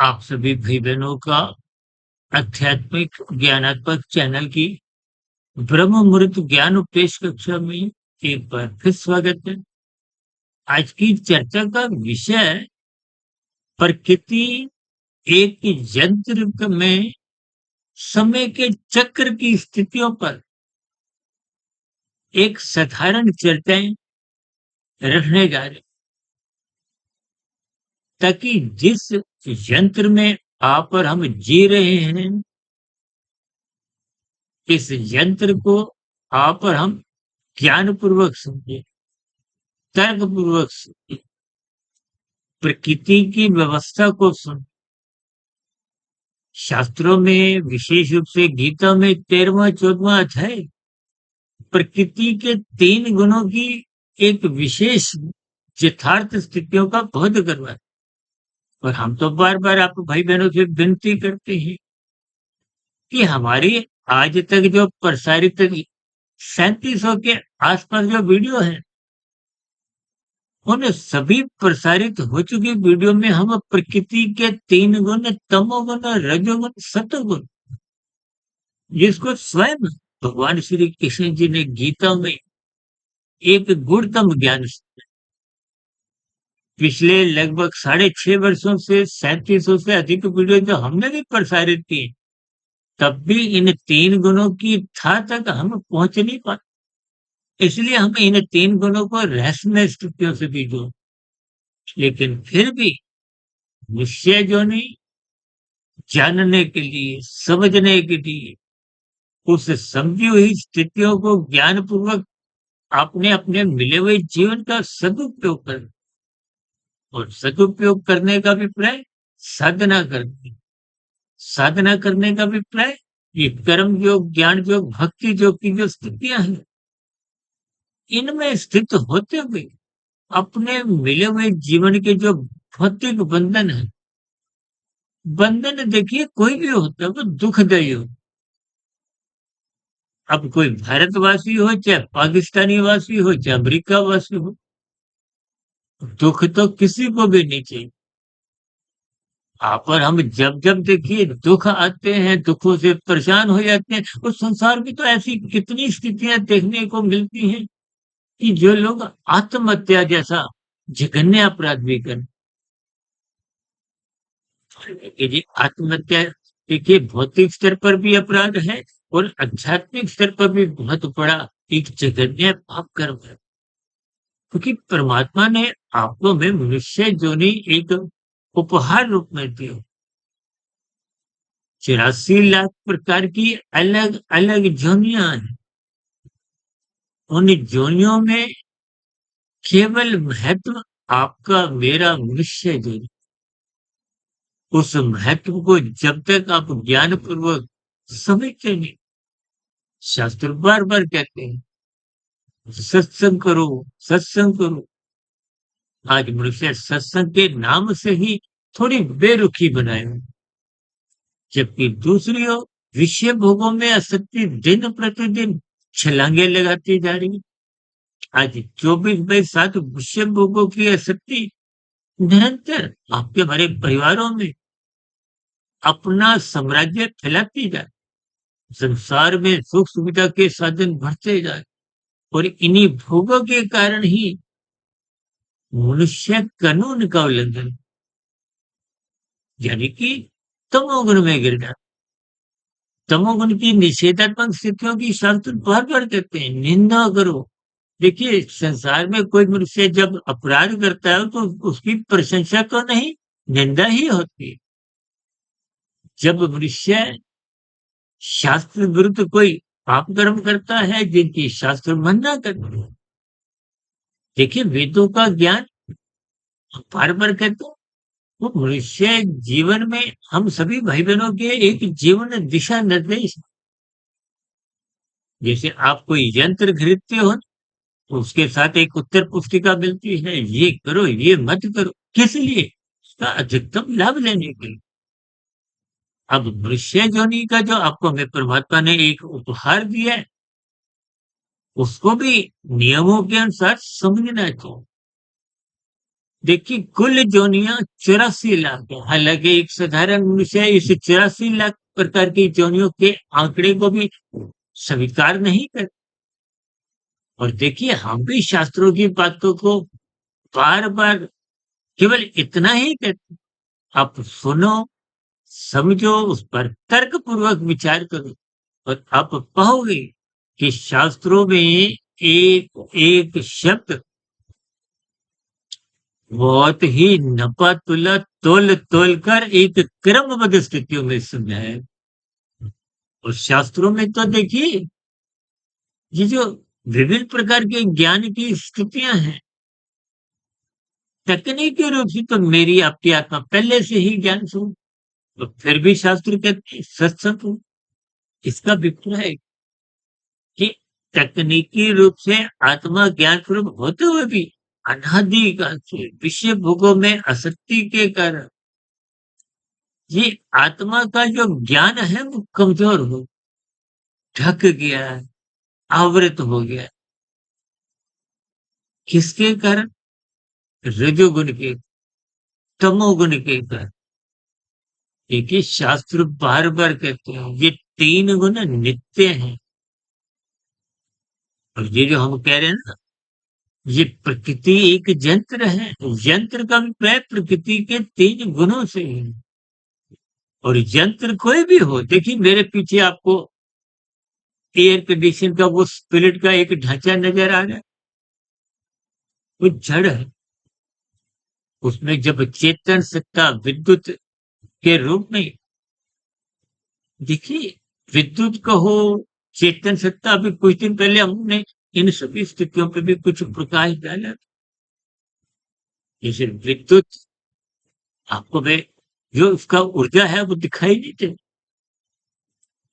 आप सभी भाई बहनों का आध्यात्मिक ज्ञानात्मक चैनल की ब्रह्म मुहूर्त ज्ञान उपदेश कक्षा में एक बार फिर स्वागत है। आज की चर्चा का विषय प्रकृति एक यंत्र में समय के चक्र की स्थितियों पर एक साधारण चर्चाएं रखने जा रहे, ताकि जिस यंत्र में आप और हम जी रहे हैं, इस यंत्र को आप और हम ज्ञान पूर्वक समझे, तर्क पूर्वक समझे, प्रकृति की व्यवस्था को सुन। शास्त्रों में विशेष रूप से गीता में 13वां-14वां अध्याय प्रकृति के 3 गुणों की एक विशेष यथार्थ स्थितियों का बोध करवाए। और हम तो बार-बार आप भाई बहनों से विनती करते हैं कि हमारी आज तक जो प्रसारित 3700 के आसपास जो वीडियो है, उन सभी प्रसारित हो चुकी वीडियो में हम प्रकृति के 3 गुण तमोगुण, रजोगुण, सतोगुण, जिसको स्वयं भगवान श्री कृष्ण जी ने गीता में एक गुणतम ज्ञान पिछले लगभग 6.5 वर्षों से 3700 से अधिक वीडियो जो हमने भी प्रसारित की, तब भी इन 3 गुणों की था तक हम पहुंच नहीं पाते। इसलिए हम इन 3 गुणों को रहस्यमय स्थितियों से भी जोड़, लेकिन फिर भी निश्चय जो नहीं, जानने के लिए, समझने के लिए, उस समझी हुई स्थितियों को ज्ञान पूर्वक आपने अपने मिले हुए जीवन का सदुपयोग कर, और सदुपयोग करने का अभिप्राय साधना करने, साधना करने का अभिप्राय ये कर्म योग, ज्ञान योग, भक्ति योग की जो स्थितियां हैं, इनमें स्थित होते हुए अपने मिले हुए जीवन के जो भौतिक बंधन है, बंधन देखिए कोई भी होता है वो दुखदायी हो। अब कोई भारतवासी हो, चाहे पाकिस्तानी वासी हो, चाहे अमेरिका वासी हो, दुख तो किसी को भी नहीं चाहिए। आप और हम जब-जब देखिए दुख आते हैं, दुखों से परेशान हो जाते हैं, उस संसार की तो ऐसी कितनी स्थितियाँ देखने को मिलती हैं कि जो लोग आत्महत्या जैसा जघन्य अपराध भी करें। ये जी आत्महत्या देखिए भौतिक स्तर पर भी अपराध है और आध्यात्मिक स्तर पर भी बहुत बड़ा एक जघन्य पाप कर्म है। क्योंकि परमात्मा ने आपको में मनुष्य योनि एक उपहार रूप में दिया। 84 लाख प्रकार की अलग-अलग योनियाँ हैं। उन योनियों में केवल महत्व आपका मेरा मनुष्य योनि। उस महत्व को जब तक आप ज्ञान पूर्वक समझते नहीं, शास्त्र बार-बार कहते हैं, सत्संग करो, सत्संग करो। आज मनुष्य सत्संग के नाम से ही थोड़ी बेरुखी बनाए हुए, जबकि दूसरी ओर विषय भोगों में आसक्ति दिन प्रतिदिन छलांगे लगाती जा रही है। आज 24/7 विषय भोगों की आसक्ति निरंतर आपके हमारे परिवारों में अपना साम्राज्य फैलाती जाए, संसार में सुख सुविधा के साधन बढ़ते जाए, और इन्हीं भोगों के कारण ही मनुष्य कानून का उल्लंघन, यानी कि तमोगुण में गिर जाता। तमोगुण की निषेधात्मक स्थितियों की शास्त्र बार-बार कहते हैं, निंदा करो। देखिए संसार में कोई मनुष्य जब अपराध करता है तो उसकी प्रशंसा तो नहीं, निंदा ही होती है। जब मनुष्य शास्त्र विरुद्ध कोई पाप कर्म करता है जिनकी शास्त्र मन्ना करते हैं, देखिए वेदों का ज्ञान बार-बार कहते हैं, वो मनुष्य जीवन में हम सभी भाई बहनों के एक जीवन दिशा निर्देश। जैसे आप कोई यंत्र खरीदते हो, तो उसके साथ एक उत्तर पुस्तिका मिलती है, ये करो, ये मत करो। किस लिए? उसका अधिकतम लाभ लेने के लिए। अब मनुष्य योनि का जो आपको हमें परमात्मा ने एक उपहार दिया है, उसको भी नियमों के अनुसार समझना चाहिए। देखिए कुल जोनियां 84 लाख है। हालांकि एक साधारण मनुष्य इस 84 लाख प्रकार की जोनियों के आंकड़े को भी स्वीकार नहीं कर। और देखिए हम भी शास्त्रों की बातों को बार बार केवल इतना ही कहते, आप सुनो, समझो, उस पर तर्क पूर्वक विचार करो, और आप पाओगे कि शास्त्रों में एक एक शब्द बहुत ही नपा तुला तोल तोल कर एक क्रमबद्ध स्थितियों में समझाया है। और शास्त्रों में तो देखिए ये जो विभिन्न प्रकार के ज्ञान की स्थितियां हैं, तकनीकी रूप से तो मेरी आपकी आत्मा पहले से ही ज्ञान स्वरूप, तो फिर भी शास्त्र कहते हैं सत्संग। इसका अभिप्राय है कि तकनीकी रूप से आत्मा ज्ञान स्वरूप होते हुए भी अनादि काल से विषय भोगों में आसक्ति के कारण ये आत्मा का जो ज्ञान है वो कमजोर हो, ढक गया है, आवृत हो गया। किसके कारण? रजोगुण के, तमोगुण के कारण। देखिए शास्त्र बार बार कहते हैं ये तीन गुण नित्य हैं। और ये जो हम कह रहे हैं ना, ये प्रकृति एक यंत्र है, यंत्र का अभिप्राय प्रकृति के तीन गुणों से है। और यंत्र कोई भी हो, देखिए मेरे पीछे आपको एयर कंडीशन का वो स्पिरिट का एक ढांचा नजर आ रहा है, वो जड़ है। उसमें जब चेतन सत्ता विद्युत के रूप में, देखिए विद्युत कहो, चेतन सत्ता, अभी कुछ दिन पहले हमने इन सभी स्थितियों पे भी कुछ प्रकाश डाला। जैसे विद्युत आपको वे जो उसका ऊर्जा है वो दिखाई नहीं देती।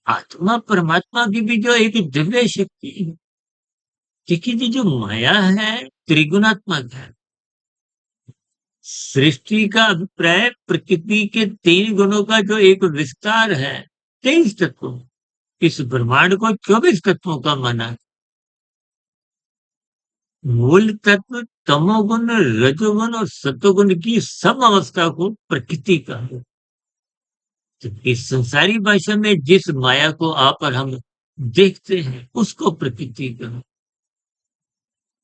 आत्मा परमात्मा की भी जो एक दिव्य शक्ति है, देखिए ये जो माया है त्रिगुणात्मक है। सृष्टि का अभिप्राय प्रकृति के तीन गुणों का जो एक विस्तार है, 23 तत्वों, इस ब्रह्मांड को 24 तत्वों का माना है। मूल तत्व तमोगुण, रजोगुण और सतोगुण की सम अवस्था को प्रकृति का है। जबकि संसारी भाषा में जिस माया को आप और हम देखते हैं उसको प्रकृति का।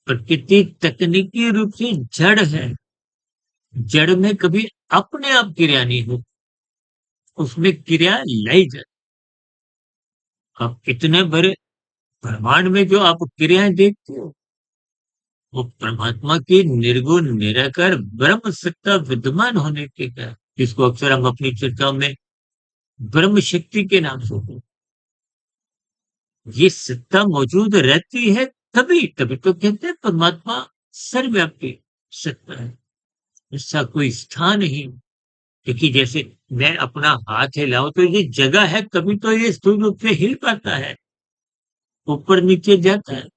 प्रकृति तकनीकी रूप से जड़ है। जड़ में कभी अपने आप क्रिया नहीं होती, उसमें क्रिया लाई जाती। अब इतने बड़े ब्रह्मांड में जो आप क्रियाएं देखते हो वो परमात्मा की निर्गुण निराकार ब्रह्म सत्ता विद्यमान होने के कारण, जिसको अक्सर हम अपनी चर्चाओं में ब्रह्म शक्ति के नाम से होते हैं। ये सत्ता मौजूद रहती है, तभी तभी तो कहते हैं परमात्मा सर्वव्यापी सत्ता है। इसका कोई स्थान नहीं। क्योंकि जैसे मैं अपना हाथ हिलाऊं तो ये जगह है, तभी तो ये स्थूल रूप से हिल पाता है, ऊपर नीचे जाता है।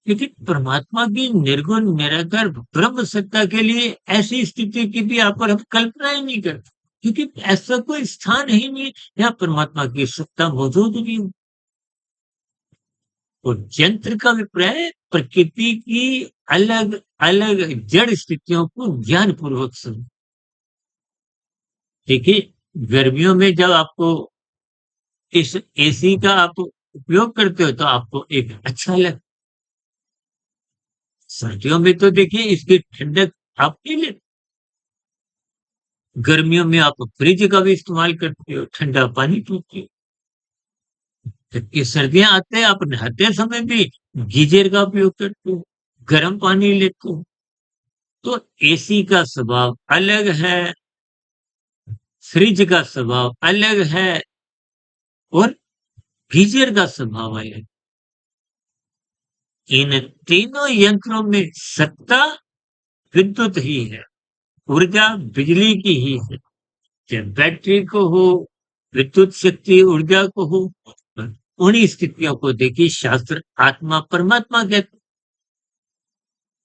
क्योंकि परमात्मा की निर्गुण निराकार ब्रह्म सत्ता के लिए ऐसी स्थिति की भी आप और हम कल्पना ही नहीं करते, क्योंकि ऐसा कोई स्थान ही नहीं जहाँ परमात्मा की सत्ता मौजूद नहीं हो। और यंत्र का अभिप्राय प्रकृति की अलग अलग जड़ स्थितियों को ज्ञान पूर्वक समझ। देखिए गर्मियों में जब आपको इस एसी का आप उपयोग करते हो तो आपको एक अच्छा लगता, सर्दियों में तो देखिए इसकी ठंडक आप नहीं लेते। गर्मियों में आप फ्रिज का भी इस्तेमाल करते हो, ठंडा पानी पीते हो। जबकि सर्दियां आते हैं आप नहाते समय भी गीजर का उपयोग करते हो, गर्म पानी लेते हो। तो एसी का स्वभाव अलग है, फ्रिज का स्वभाव अलग है, और गीजर का स्वभाव अलग। इन तीनों यंत्रों में सत्ता विद्युत ही है, ऊर्जा बिजली की ही है। चाहे बैटरी को हो, विद्युत शक्ति ऊर्जा को हो, उन्हीं स्थितियों को देखिए शास्त्र आत्मा परमात्मा कहते हैं।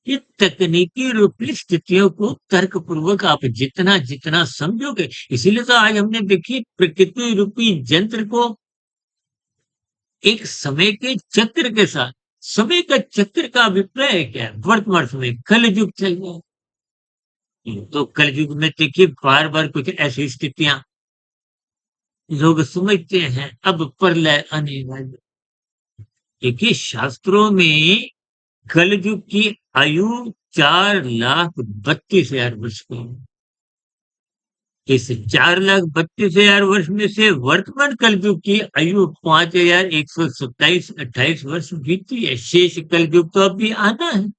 ये तकनीकी रूपी स्थितियों को तर्क पूर्वक आप जितना जितना समझोगे, इसीलिए तो आज हमने देखिए प्रकृति रूपी यंत्र को एक समय के चक्र के साथ, समय का चक्र का अभिप्राय क्या है? वर्तमान समय कल युग चल रहा है। तो कलयुग में देखिए बार-बार कुछ ऐसी स्थितियाँ लोग समझते हैं, अब प्रलय आने वाली। देखिए शास्त्रों में कलयुग की आयु 4,32,000 वर्ष की है। इस 4,32,000 वर्ष में से वर्तमान कलयुग की आयु 5,127-28 वर्ष बीती है। शेष कलयुग तो अभी आना है।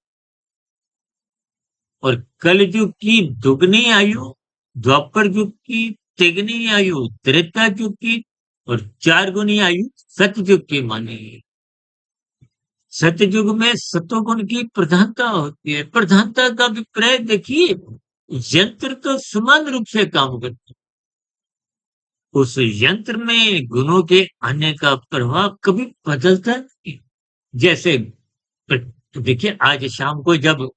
और कलयुग की दुगनी आयु द्वापर युग की, तिगनी आयु त्रेता युग की और 4 गुनी आयु सतयुग की मानी गई। सतयुग में सतोगुण की प्रधानता होती है। प्रधानता का अभिप्राय देखिए, यंत्र तो समान रूप से काम करते हैं। उस यंत्र में गुणों के आने का प्रभाव कभी बदलता नहीं। जैसे देखिए आज शाम को जब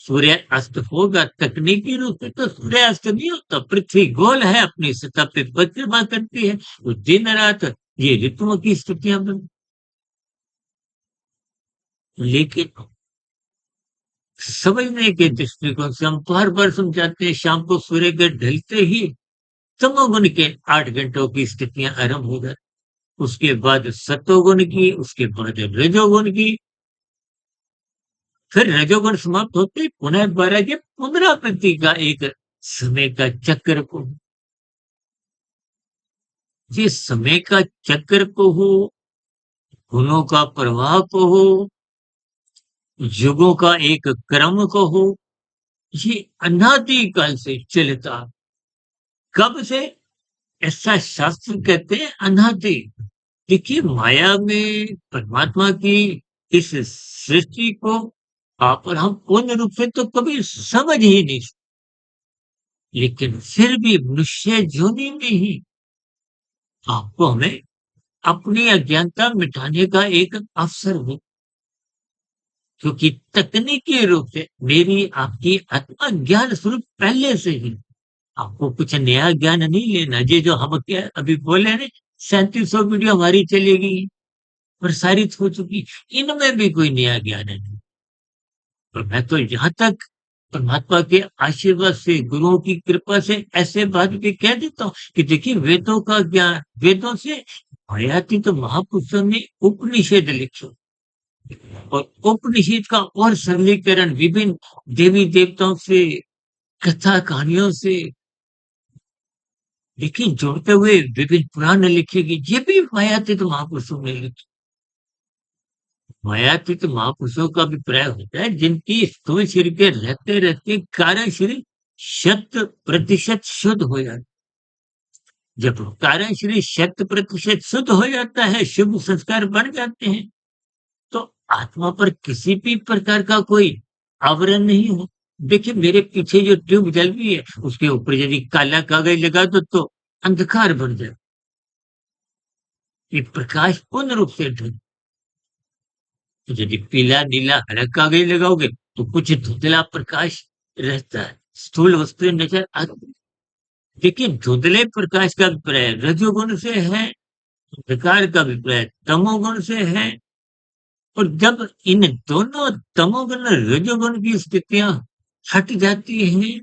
सूर्य अस्त होगा, तकनीकी रूप से तो सूर्य अस्त नहीं होता, पृथ्वी गोल है, अपनी सतह पे परिक्रमा करती है, तो दिन रात ये ऋतुओं की स्थितियां बन। लेकिन समझने के दृष्टिकोण से हम बार बार समझाते हैं, शाम को सूर्य के ढलते ही तमोगुण के 8 घंटों की स्थितियां आरंभ हो जाती, उसके बाद सतोगुण की, उसके बाद रजोगुण की, फिर रजोगुण समाप्त होते ही पुनः दोबारा ये पुनरावृत्ति का एक समय का चक्र को, ये समय का चक्र को हो, गुणों का प्रवाह को हो, युगों का एक क्रम को हो, ये अनादि काल से चलता। कब से? ऐसा शास्त्र कहते हैं अनादि। देखिए माया में परमात्मा की इस सृष्टि को आप और हम पूर्ण रूप से तो कभी समझ ही नहीं सकते, लेकिन फिर भी मनुष्य योनि में ही आपको हमें अपनी अज्ञानता मिटाने का एक अवसर हो, क्योंकि तकनीकी रूप से मेरी आपकी आत्मा ज्ञान स्वरूप पहले से ही, आपको कुछ नया ज्ञान नहीं लेना। ये जो हम क्या अभी बोले ना, 3700 वीडियो हमारी चलेगी, प्रसारित हो चुकी, इनमें भी कोई नया ज्ञान नहीं। और मैं तो यहाँ तक परमात्मा के आशीर्वाद से, गुरुओं की कृपा से ऐसे बात भी कह देता हूँ कि देखिए वेदों का ज्ञान, वेदों से आयाति तो महापुरुषों ने उपनिषद लिखे, और उपनिषद का और सरलीकरण विभिन्न देवी देवताओं से, कथा कहानियों से देखिए जोड़ते हुए विभिन्न पुराण लिखे गए, ये भी मायातीत महापुरुषों ने लिखे। मायातीत महापुरुषों का अभिप्राय होता है जिनकी स्थूल शरीर के रहते रहते कारण शरीर 100% शुद्ध हो जाता है। जब कारण शरीर 100% शुद्ध हो जाता है, शुभ संस्कार बन जाते हैं, तो आत्मा पर किसी भी प्रकार का कोई आवरण नहीं हो। देखिए मेरे पीछे जो ट्यूब जल रही है, उसके ऊपर यदि काला कागज लगा दो तो अंधकार बन जाए, ये प्रकाश पूर्ण रूप से ढल। तो यदि पीला नीला हरा कागज लगाओगे तो कुछ धुंधला प्रकाश रहता है, स्थूल वस्तुएं नजर आती हैं। देखिए धुंधले प्रकाश का अभिप्राय रजोगुण से है, अंधकार का अभिप्राय तमोगुण से है। और जब इन दोनों तमोगुण रजोगुण की स्थितियां हट जाती हैं,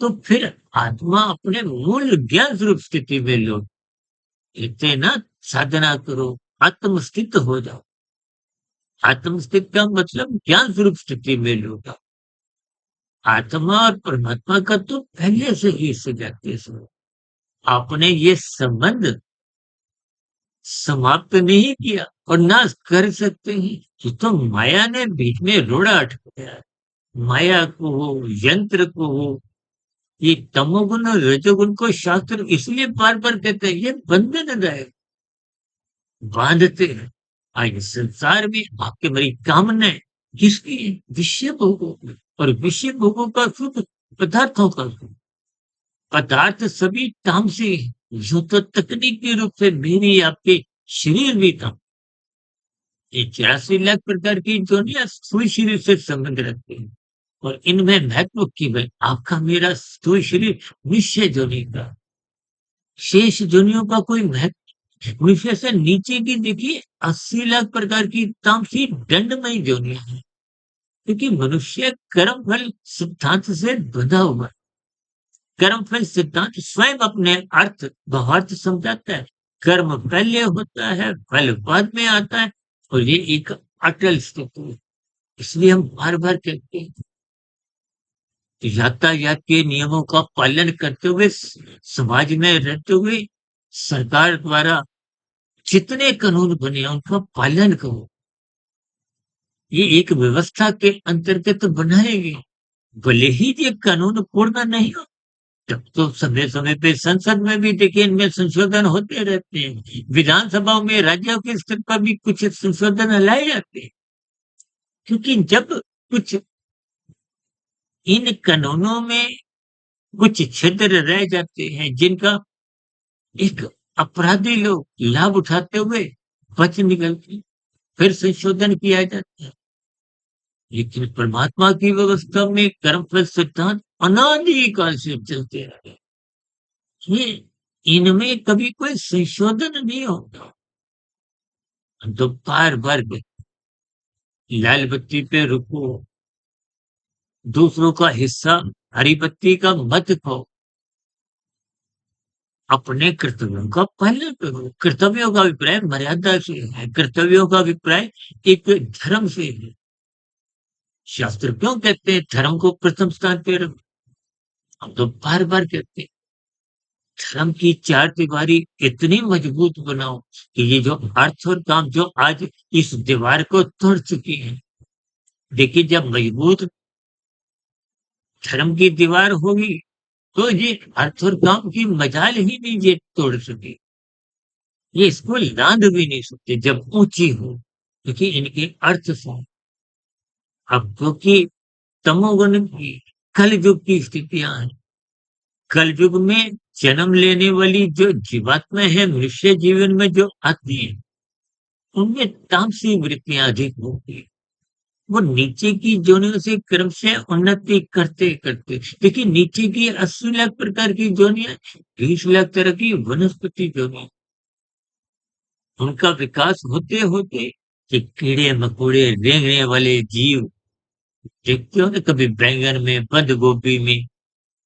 तो फिर आत्मा अपने मूल ज्ञान स्वरूप स्थिति में लौट, कहते हैं ना, साधना करो, आत्मस्थित हो जाओ। आत्मस्थित का मतलब ज्ञान स्वरूप स्थिति में लौटा। आत्मा और परमात्मा का तो पहले से ही सजातीय स्वरूप, आपने ये संबंध समाप्त नहीं किया और ना कर सकते हैं। ये तो माया ने बीच में रोड़ा अटकाया है। माया को हो, यंत्र को हो, ये तमोगुण और रजोगुण को शास्त्र इसलिए बार बार कहते हैं, ये बंधनदायक बांधते हैं। आज संसार में आपके मेरी कामनाएं किसकी है? विषय भोगों की। और विषय भोगों का सुख, पदार्थों का सुख, पदार्थ सभी तामसी हैं। यूं तो तकनीकी रूप से मेरी आपके शरीर भी था, ये 84 लाख प्रकार की जोनियां स्थूल शरीर से संबंध रखती हैं, और इनमें महत्व केवल आपका मेरा स्थूल शरीर निश्चय जोनि का, शेष जोनियों का कोई महत्व। निश्चय से नीचे की देखिए 80 लाख प्रकार की तामसी दंडमयी जोनियां हैं, क्योंकि मनुष्य कर्म फल सिद्धांत से बंधा हुआ है। कर्म फल सिद्धांत स्वयं अपने भावार्थ समझाता है। कर्म पहले होता है, फल बाद में आता है, और ये एक अटल स्थिति है। इसलिए हम बार-बार कहते हैं, यातायात के नियमों का पालन करते हुए, समाज में रहते हुए, सरकार द्वारा जितने कानून बने हैं, उनका पालन करो। ये एक व्यवस्था के अंतर्गत बनाए गए। भले ही ये कानून पूर्ण नहीं हो, तब तो समय-समय पे संसद में भी देखिए इनमें संशोधन होते रहते हैं। विधानसभाओं में राज्यों के स्तर पर भी कुछ संशोधन लाए जाते हैं। क्योंकि जब कुछ इन कानूनों में कुछ छिद्र रह जाते हैं, जिनका एक अपराधी लोग लाभ उठाते हुए बच निकलते हैं, फिर संशोधन किया जाता है। लेकिन परमात्मा की व्यवस्था में कर्मफल सिद्धांत अनादिकाल से चलते आ रहे हैं। ये इनमें कभी कोई संशोधन नहीं होता। हम तो बार-बार लाल बत्ती पे रुको, दूसरों का हिस्सा हरी बत्ती का मत खाओ, अपने कर्तव्यों का पालन करो। कर्तव्यों का अभिप्राय मर्यादा से है, कर्तव्यों का अभिप्राय एक धर्म से है। शास्त्र क्यों कहते हैं धर्म को प्रथम स्थान पे रखो? हम तो बार-बार कहते हैं, धर्म की चारदीवारी इतनी मजबूत बनाओ कि ये जो अर्थ और काम जो आज इस दीवार को तोड़ चुकी है, देखिए जब मजबूत धर्म की दीवार होगी, तो ये अर्थ और काम की मजाल ही नहीं ये तोड़ सके। ये इसको लाँघ भी नहीं सकते जब ऊँची हो, क्योंकि इनके अर्थ से अब क्योंकि तमोगुण की कलयुग की स्थितियाँ हैं। कलयुग में जन्म लेने वाली जो जीवात्माएँ हैं, मनुष्य जीवन में जो आती हैं, उनमें तामसी वृत्तियाँ अधिक होती हैं। वो नीचे की योनियों से क्रमशः उन्नति करते-करते देखिए नीचे की 80 लाख प्रकार की योनियाँ, 20 लाख तरह की वनस्पति योनि, उनका विकास होते-होते ये कीड़े-मकोड़े, रेंगने वाले जीव देखते हो ना कभी बैंगन में, बंद गोभी में,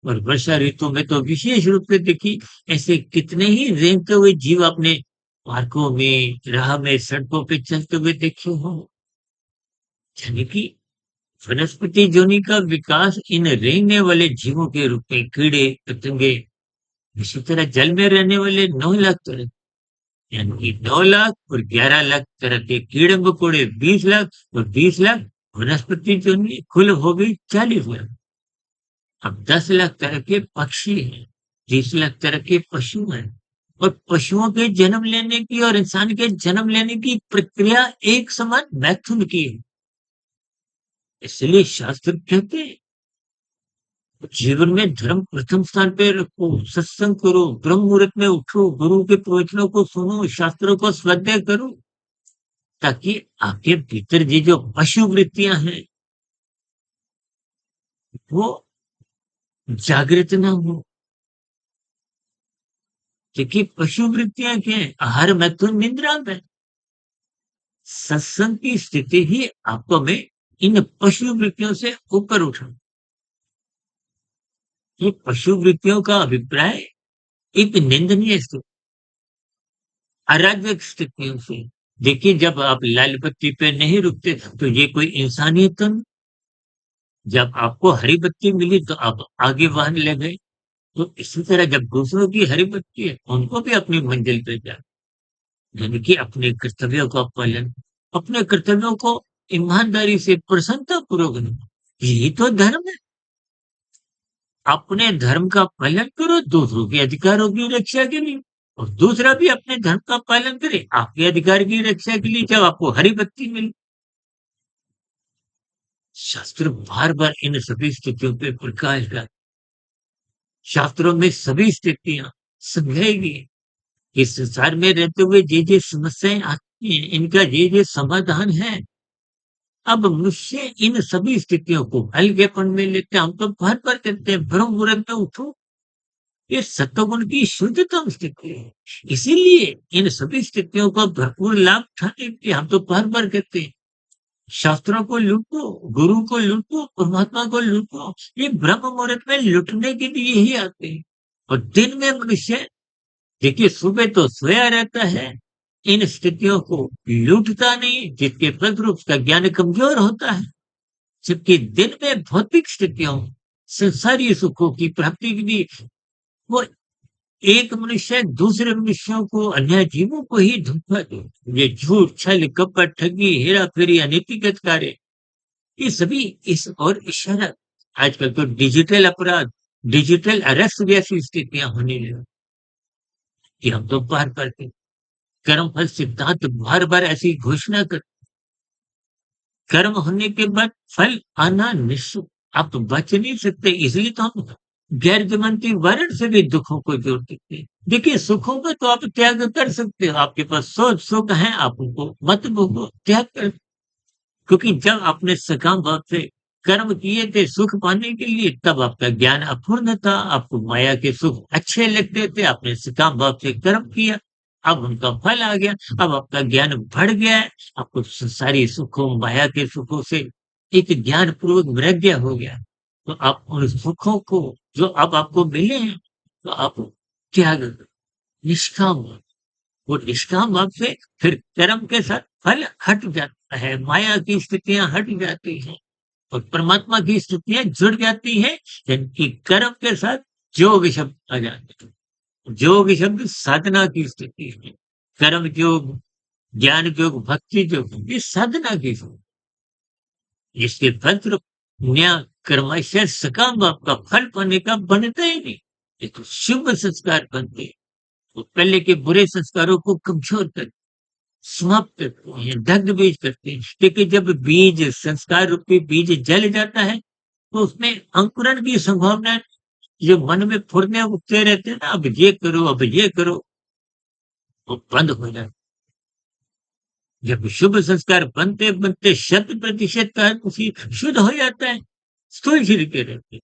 और वर्षा ऋतु में तो विशेष रूप से देखिए ऐसे कितने ही रेंगते हुए जीव आपने पार्कों में, राह में, सड़कों पे चलते हुए देखे हों। यानी कि वनस्पति योनि का विकास इन रेंगने वाले जीवों के रूप में कीड़े, पतंगे, इसी तरह जल में रहने वाले 9 लाख तरह, यानी कि 9 लाख और 11 लाख तरह के कीड़े-मकोड़े, 20 लाख और 20 लाख वनस्पति योनि, कुल हो गई 40 लाख। अब 10 लाख तरह के पक्षी हैं, 30 लाख तरह के पशु हैं, और पशुओं के जन्म लेने की और इंसान के जन्म लेने की प्रक्रिया एक समान मैथुन की है। इसलिए शास्त्र कहते हैं, जीवन में धर्म प्रथम स्थान पे रखो, सत्संग करो, ब्रह्म मुहूर्त में उठो, गुरु के प्रवचनों को सुनो, शास्त्रों को स्वाध्याय करो, ताकि आपके भीतर ये जो पशु वृत्तियां हैं, वो जागृत ना हो। क्योंकि पशु वृत्तियां क्या है? आहार, मैथुन, निद्रा में। सत्संग की स्थिति ही आपको में इन पशु वृत्तियों से ऊपर उठा। ये पशु वृत्तियों का अभिप्राय एक निंदनीय स्थिति, अराजक स्थितियों से। देखिए जब आप लाल बत्ती पे नहीं रुकते तो ये कोई इंसानियत तो नहीं। जब आपको हरी बत्ती मिली तो आप आगे वाहन ले गए। तो इसी तरह जब दूसरों की हरी बत्ती है, उनको भी अपनी मंजिल पे जाना, यानी कि अपने कर्तव्यों का पालन, अपने कर्तव्यों को ईमानदारी से प्रसन्नतापूर्वक निभाओ। यही तो धर्म है। अपने धर्म का पालन करो दूसरों के अधिकारों की रक्षा के लिए, और दूसरा भी अपने धर्म का पालन करे आपके अधिकार की रक्षा के लिए जब आपको हरी बत्ती मिली। शास्त्र बार-बार इन सभी स्थितियों पे प्रकाश डालते, शास्त्रों में सभी स्थितियाँ समझाई गई हैं। इस संसार में रहते हुए ये समस्याएँ आती हैं, इनका ये समाधान है। अब मनुष्य इन सभी स्थितियों को हल्केपन में लेते हैं। हम तो बार-बार कहते हैं ब्रह्म मुहूर्त में उठो, ये सत्वगुण की शुद्धतम स्थिति है। इसीलिए इन सभी स्थितियों का भरपूर लाभ उठाने के लिए हम तो बार-बार कहते हैं शास्त्रों को लूटो, गुरु को लूटो, परमात्मा को लूटो। ये ब्रह्म मुहूर्त में लूटने के लिए ही आते हैं। और दिन में मनुष्य देखिए सुबह तो सोया रहता है, इन स्थितियों को लूटता नहीं, जिसके फलस्वरूप उसका ज्ञान कमजोर होता है। जबकि दिन में भौतिक स्थितियों, संसारीय सुखों की प्राप्ति के लिए वो एक मनुष्य दूसरे मनुष्यों को, अन्य जीवों को ही धोखा दे। ये झूठ, छल, कपट, ठगी, हेरा-फेरी, अनैतिक कार्य, ये सभी इस और इशारा। आजकल तो डिजिटल अपराध, डिजिटल अरेस्ट जैसी स्थितियां होने लगी कि हम तो बार-बार के कर्मफल सिद्धांत बार-बार ऐसी घोषणा कर, कर्म होने के बाद फल आना निश्चित। आप तो बच नहीं सकते, इसलिए तो हम गैर जमानती वारंट से भी दुखों को जोड़ देते हैं। देखिए सुखों का तो आप त्याग कर सकते हो, आपके पास सौ सुख है, आप उनको मत भोगो, त्याग कर। क्योंकि जब आपने सकाम भाव से कर्म किए थे सुख पाने के लिए, तब आपका ज्ञान अपूर्ण था, आपको माया के सुख अच्छे लगते थे, आपने सकाम भाव से कर्म किया, अब उनका फल आ गया, अब आपका ज्ञान बढ़ गया है, आपको संसारी सुखों, माया के सुखों से एक ज्ञानपूर्वक वैराग्य हो गया। तो आप उन सुखों को जो अब आपको मिले हैं, तो आप त्याग करो, निष्काम हो। वो निष्काम भाव से फिर कर्म के साथ फल हट जाता है, माया की स्थितियां हट जाती हैं और परमात्मा की स्थितियां जुड़ जाती हैं, जिनकी कर्म के साथ योग शब्द आ जाते हैं। योग शब्द साधना की स्थिति है। कर्म योग, ज्ञान योग, भक्ति योग, ये साधना की स्थिति। इसके तंत्र न्या कर्मशय सकाम भाव का फल पाने का बनता ही नहीं। ये तो शुभ संस्कार बनते हैं। तो पहले के बुरे संस्कारों को कमजोर कर समाप्त करते हैं, दग्ध बीज करते हैं। क्योंकि जब बीज, संस्कार रूपी बीज जल जाता है, तो उसमें अंकुरण की संभावना, जो मन में फुरने उठते रहते हैं ना, अब ये करो, अब ये करो, वो बंद हो जाता है। जब शुभ संस्कार बनते बनते शत प्रतिशत का उसी शुद्ध हो जाता है, स्थूल शरीर के रहते हैं,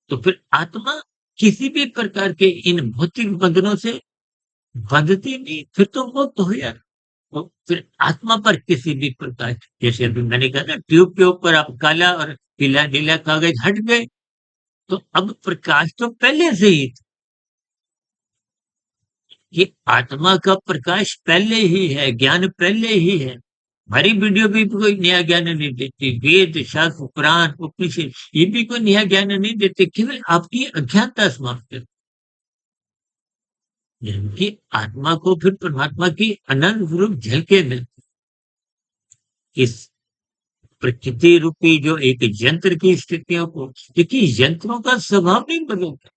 तो फिर आत्मा किसी भी प्रकार के इन भौतिक बंधनों से बंधती नहीं, फिर तो मुक्त हो जाती। तो फिर आत्मा पर किसी भी प्रकार, जैसे अभी मैंने कहा ना, ट्यूब के ऊपर आप काला और पीला नीला कागज हट गए, तो अब प्रकाश तो पहले से ही था। ये आत्मा का प्रकाश पहले ही है, ज्ञान पहले ही है। हमारी वीडियो भी कोई नया ज्ञान नहीं देती, वेद शास्त्र पुराण उपनिषद ये भी कोई नया ज्ञान नहीं देते, केवल आपकी अज्ञानता समाप्त करते। जबकि आत्मा को फिर परमात्मा की अनंत रूप झलके मिलती। इस प्रकृति रूपी जो एक यंत्र की स्थितियों को, देखिए यंत्रों का स्वभाव नहीं बदलता,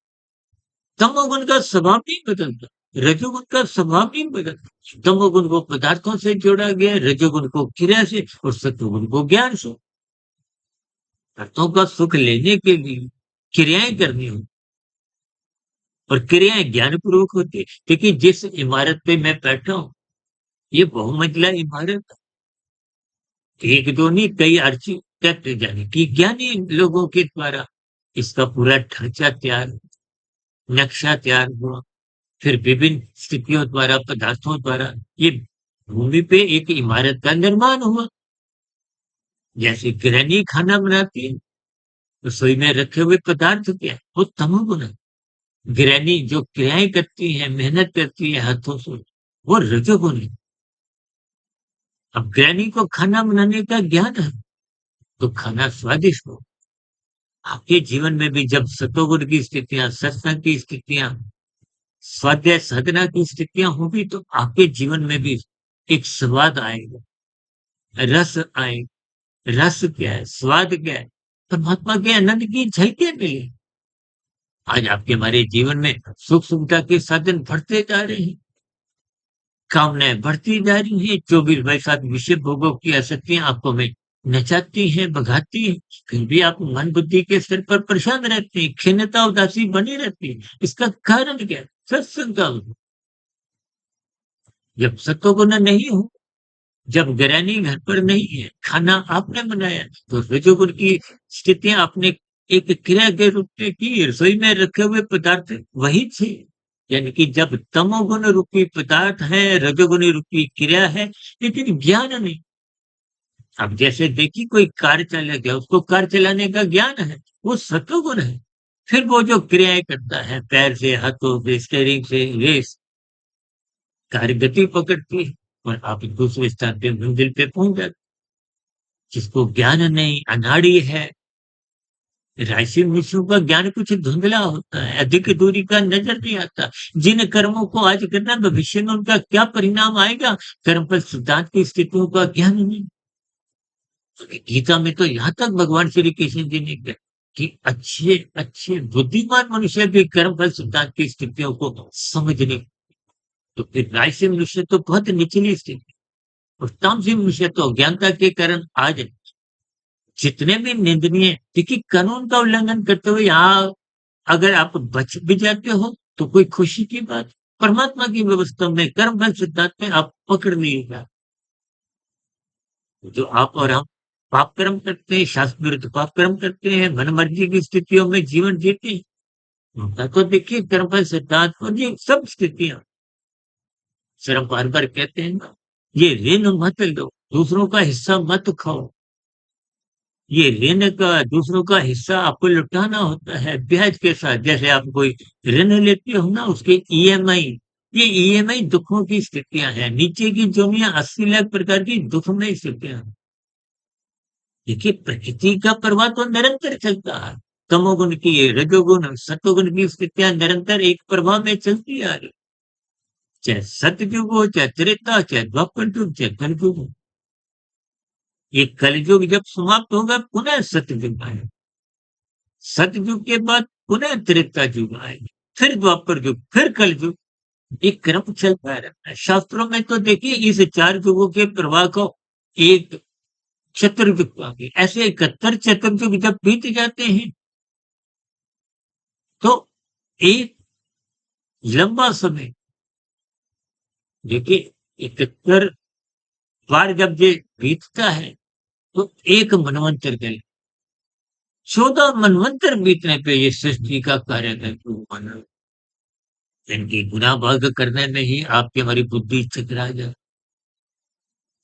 तमोगुण का स्वभाव नहीं बदलता, रजोगुण का स्वभाव नहीं बदलता। तमोगुण को पदार्थों से जोड़ा गया, रजोगुण को क्रिया से और सत्वगुण को ज्ञान से। तत्वों का सुख लेने के लिए क्रियाएं करनी होती और क्रियाएं ज्ञान पूर्वक होती है। देखिए जिस इमारत पे मैं बैठा हूँ, ये बहुमंजिला इमारत, एक दो नहीं कई आर्किटेक्ट यानी कि ज्ञानी लोगों के द्वारा इसका पूरा ढांचा तैयार, नक्शा तैयार हुआ, फिर विभिन्न स्थितियों द्वारा, पदार्थों द्वारा ये भूमि पे एक इमारत का निर्माण हुआ। जैसे गृहिणी खाना बनाती है, रसोई में रखे हुए पदार्थ क्या है? वो तमोगुण है। गृहिणी जो क्रियाएं करती है, मेहनत करती है हाथों से, वो रजोगुण है। अब गृहिणी को खाना बनाने का ज्ञान है, तो खाना स्वादिष्ट हो। आपके जीवन में भी जब सतोगुण की स्थितियां, सत्संग की स्थितियां, स्वाध्याय साधना की स्थितियां होगी, तो आपके जीवन में भी एक स्वाद आएगा, रस आए। रस क्या है? स्वाद क्या है? परमात्मा के आनंद की झलकें मिली। आज आपके हमारे जीवन में सुख सुविधा के साधन बढ़ते जा रहे हैं, कामनाएं बढ़ती जा रही हैं, 24/7 विषय भोगों की आसक्तियां आपको में नचाती हैं, भगाती हैं, फिर भी आप मन बुद्धि के स्तर पर परेशान रहते हैं, खिन्नता उदासी बनी रहती है। इसका कारण क्या है? सत्संग का अभाव। जब सत्वगुण नहीं हो, जब गृहिणी घर पर नहीं है, खाना आपने बनाया, तो रजोगुण की स्थितियां आपने एक क्रिया के रूप में की, रसोई में रखे हुए पदार्थ वही थे। यानी कि जब तमोगुण रूपी पदार्थ है, रजोगुणी रूपी क्रिया है, लेकिन ज्ञान नहीं, अब जैसे देखिए कोई कार चालक है, उसको कार चलाने का ज्ञान है, वो सत्वगुण है। फिर वो जो क्रियाएँ करता है पैर से, हाथों से, स्टीयरिंग से, रेस कार गति पकड़ती है और आप दूसरे स्थान पे मंजिल पे पहुँच जाते। जिसको ज्ञान नहीं, अनाड़ी है, राशि मिश्रों का ज्ञान कुछ धुंधला होता है, अधिक दूरी का नज़र नहीं आता। जिन कर्मों को आज करना भविष्य में उनका क्या परिणाम आएगा, कर्मफल सिद्धांत की स्थितियों का ज्ञान नहीं। गीता में तो यहाँ तक भगवान श्री कृष्ण जी ने कहा कि अच्छे बुद्धिमान मनुष्य भी कर्मफल सिद्धांत की स्थितियों को समझ नहीं। तो फिर राजसी मनुष्य तो बहुत निचली स्थिति और तामसी मनुष्य तो अज्ञानता के कारण आज जितने भी निंदनीय देखिए कानून का उल्लंघन करते हुए यहाँ अगर आप बच भी जाते हो तो कोई खुशी की बात। परमात्मा की व्यवस्था में कर्मफल सिद्धांत में आप पकड़ नहीं जाते। जो आप और हम पाप कर्म करते हैं, शास्त्र विरुद्ध पाप कर्म करते हैं, मनमर्जी की स्थितियों में जीवन जीते हैं। उनका तो देखिए कर्मफल सिद्धांत और ये सब स्थितियां सर हम बार-बार कहते हैं ना, ये ऋण मत लो, दूसरों का हिस्सा मत खाओ। ये ऋण का दूसरों का हिस्सा आपको लौटाना होता है ब्याज के साथ। जैसे आप कोई ऋण लेते हो ना उसके ईएमआई, ये ईएमआई दुखों की स्थितियां हैं। नीचे की जोनियां 80 लाख प्रकार की दुखमय स्थितियां हैं। देखिए प्रकृति का प्रवाह तो निरंतर चलता है। तमोगुण की रजोगुण सतोगुण की स्थितियां निरंतर एक प्रवाह में चलती आ रही। चाहे सतयुग हो, चाहे त्रेता, चाहे द्वापर युग, चाहे कलयुग हो। ये कलयुग जब समाप्त होगा पुनः सतयुग आएगा। सतयुग के बाद पुनः त्रेता युग आएगा, फिर द्वापर युग, फिर कलयुग। ये क्रम चलता रहता है। शास्त्रों में तो देखिए इस 4 युगों के प्रवाह को एक चतुर्युग कहा। ऐसे 71 चतुर्युग जब बीत जाते हैं तो एक लंबा समय देखिए 71 बार जब ये बीतता है तो एक मनवंतर गए। 14 मनवंतर बीतने पे ये सृष्टि का कार्य माना। इनकी गुनाह भाग करने में ही आपकी हमारी बुद्धि चकरा जाए।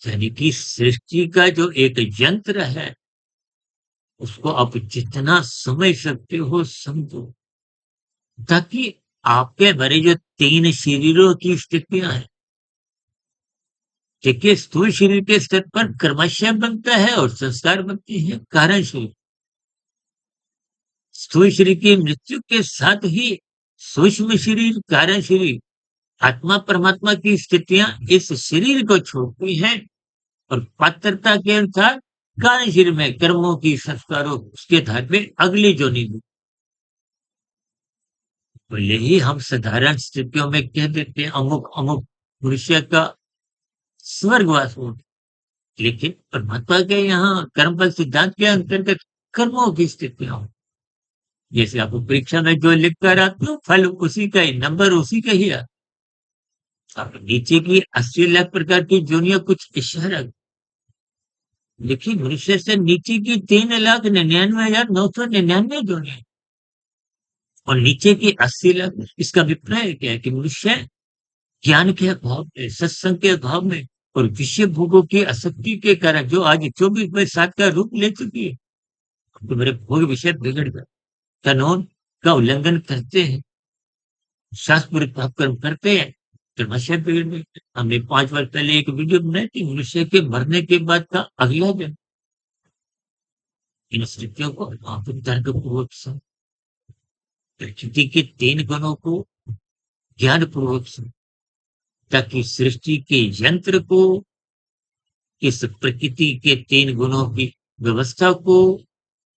यानी कि सृष्टि का जो एक यंत्र है उसको आप जितना समझ सकते हो समझो, ताकि आपके हमारे जो 3 शरीरों की स्थितियां हैं देखिए स्थूल शरीर के स्तर पर कर्माशय बनता है और संस्कार बनते हैं कारण शरीर। स्थूल शरीर की मृत्यु के साथ ही सूक्ष्म शरीर कारण शरीर आत्मा परमात्मा की स्थितियां इस शरीर को छोड़ती हैं और पात्रता के अनुसार कारण शरीर में कर्मों की संस्कारों उसके आधार पे अगली जोनी में। भले ही हम साधारण स्थितियों में कह देते हैं अमुक अमुक मनुष्य का स्वर्गवास हो, लेकिन परमात्मा के यहाँ कर्मफल सिद्धांत के अंतर्गत कर्मों की स्थितियां हो। जैसे आप परीक्षा में जो लिख कर आते हो फल उसी का ही, नंबर उसी का ही आता। अब नीचे की 80 लाख प्रकार की जोनियां कुछ इशारा। देखिए मनुष्य से नीचे की 3,99,999 जोनियां और नीचे की 80 लाख। इसका अभिप्राय क्या है कि मनुष्य ज्ञान के अभाव में, सत्संग के अभाव में और विषय भोगों की आसक्ति के कारण जो आज 24/7 का रूप ले चुकी है, तो मेरे भोग विषय बिगड़ गए। कानून का उल्लंघन करते हैं, शास्त्र विरुद्ध पाप कर्म करते हैं, तो नशे बिगड़ गए। हमने 5 वर्ष पहले एक वीडियो बनाई थी मनुष्य के मरने के बाद का अगला जन्म। इन स्थितियों को आप तर्कपूर्वक समझ, प्रकृति के 3 गुणों को ज्ञानपूर्वक समझ, ताकि सृष्टि के यंत्र को इस प्रकृति के 3 गुणों की व्यवस्था को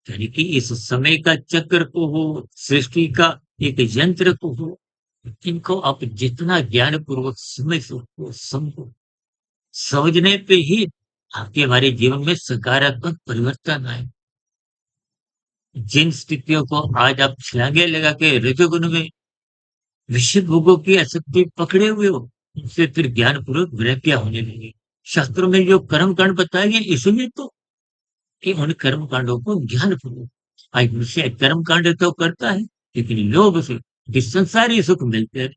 यानी कि इस समय का चक्र को हो, सृष्टि का एक यंत्र को हो, इनको आप जितना ज्ञानपूर्वक समझ सको समझो। समझने पे ही आपके हमारे जीवन में सकारात्मक परिवर्तन आए। जिन स्थितियों को आज आप छलांगे लगा के रजोगुण में विषय भोगों की आसक्ति पकड़े हुए हो, उनसे फिर ज्ञानपूर्वक विरक्तियाँ होने लगी। शास्त्रों में जो कर्म कांड बताए गए इसलिए तो कि उन कर्म कांडों को ज्ञानपूर्वक आज मनुष्य कर्म कांड तो करता है लेकिन लोभ से कि संसारी सुख मिलते हैं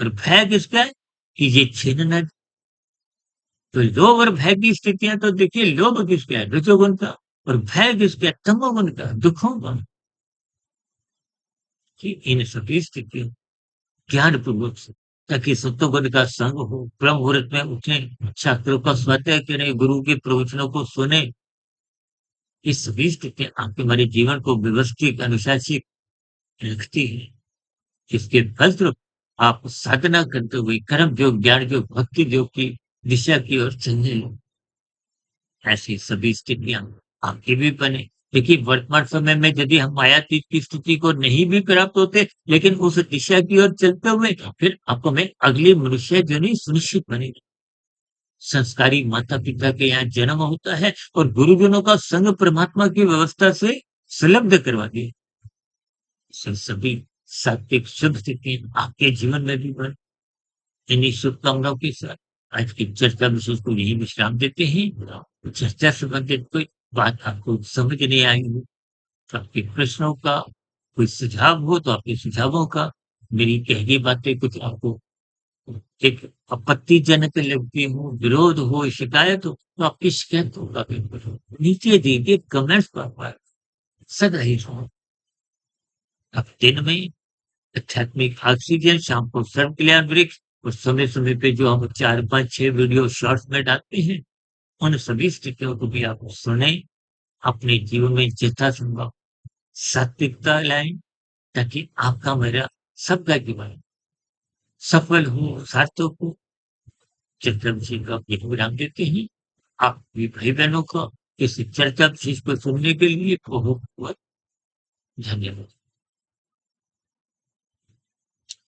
और भय किसका है कि ये छीन न। तो लोभ और भय की स्थितियां तो देखिए, लोभ किसका है? रजोगुण का। और भय किसका है? तमोगुण का, दुखों का। कि इन सभी स्थितियों ज्ञान पूर्वक से, ताकि सत्वगुण का संग हो, ब्रह्म मुहूर्त में उठे, शास्त्रों का स्वाध्याय करें, गुरु के प्रवचनों को सुने। ये सभी स्थितियां आपके हमारे जीवन को व्यवस्थित अनुशासित रखती है, जिसके फलस्वरूप आप साधना करते हुए कर्म योग, ज्ञान योग, भक्ति योग की दिशा की ओर चलने लगो। ऐसी सभी स्थितियां आपकी भी बने। देखिए, वर्तमान समय में यदि हम मायातीत की स्थिति को नहीं भी प्राप्त होते, लेकिन उस दिशा की ओर चलते हुए फिर आप हमें अगली मनुष्य जोनि सुनिश्चित बनेगी। संस्कारी माता-पिता के यहाँ जन्म होता है और गुरुजनों का संग परमात्मा की व्यवस्था से संलग्न करवा दिया। सभी सात्विक शुभ स्थितियां आपके जीवन में भी बने। इन्हीं शुभकामनाओं के साथ आज की चर्चा विशेष को यही विश्राम देते हैं। चर्चा से संबंधित कोई बात आपको समझ नहीं आई हो, तो आपके प्रश्नों का कोई सुझाव हो तो आपके सुझावों का, मेरी कही गई बातें कुछ आपको एक आपत्तिजनक लगती हो, विरोध हो, शिकायत हो, तो आपकी शिकायतों का भी नीचे दीजिए कमेंट्स पर सदा ही रहो। अब दिन में आध्यात्मिक ऑक्सीजन, शाम को सर्व कल्याण वृक्ष और समय-समय पे जो हम 4, 5, 6 वीडियो शॉर्ट्स में डालते हैं, उन सभी स्थितियों को भी आप सुनें, अपने जीवन में यथासंभव सात्विकता लाएँ, ताकि आपका मेरा सबका जीवन सफल हो, सार्थक हो। चिंतन जी का यही विराम देते हैं। आप भी भाई-बहनों को इस चर्चा विशेष को सुनने के लिए बहुत-बहुत धन्यवाद।